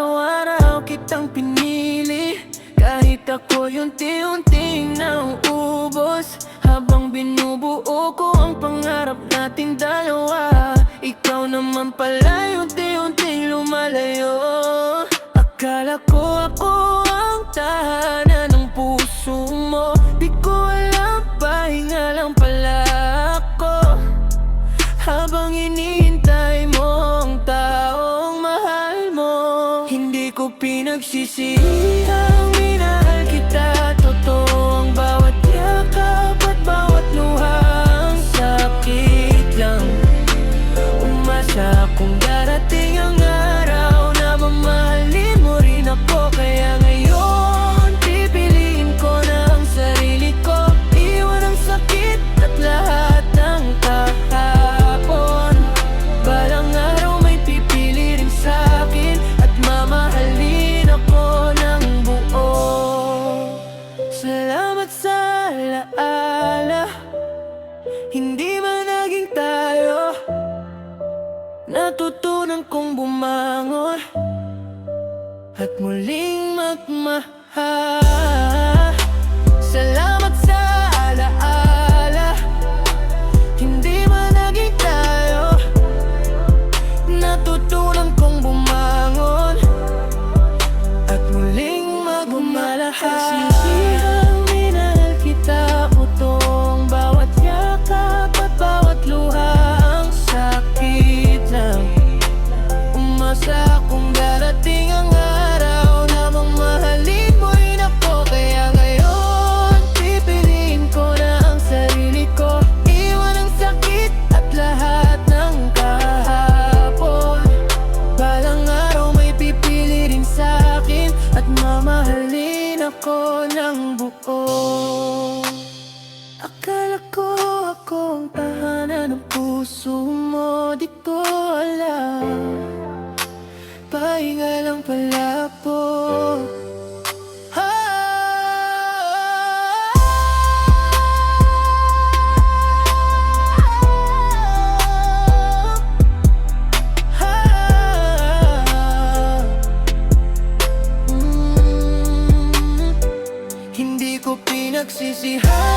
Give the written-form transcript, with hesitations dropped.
Araw-araw kitang pinili, kahit ako'y unti-unting nauubos. Habang binubuo ko ang pangarap nating dalawa, ikaw naman pala unti-unting lumalayo. Akala ko ako ang tahanan ng puso mo, di ko alam, pahinga lang pala ako. Habang hinihintay mo ang taong mahal mo, hindi ko pinagsisihang minahal kita. Totoo ang bawat yakap at bawat luhang sakit lang. Umasa kung darating ang araw na mamahalin mo rin ako. Kaya ngayon, pipiliin ko na ang sarili ko, iwan ang sakit at lahat ng kahapon. Balang araw may pipili rin sa'kin at mamahalin ako ng buo. Salamat sa alaala, hindi man naging tayo. Natutunan kong bumangon at muling magmahal. Salamat sa alaala, hindi man naging tayo. Natutunan kong bumangon at muling magmamahal. Sisihang minahal kita, utong bawat yakap at bawat luha ang sakit lang. Umasa kung darating ang araw na mamahalin mo rin ako. Kaya ngayon, pipiliin ko na ang sarili ko, iwan ang sakit at lahat ng kahapon. Balang araw may pipili rin sa'kin at mamahalin ako ng buo. Akala ko ako ang tahanan ng puso mo, di ko alam, pahinga lang pala po. Hindi ko pinagsisihan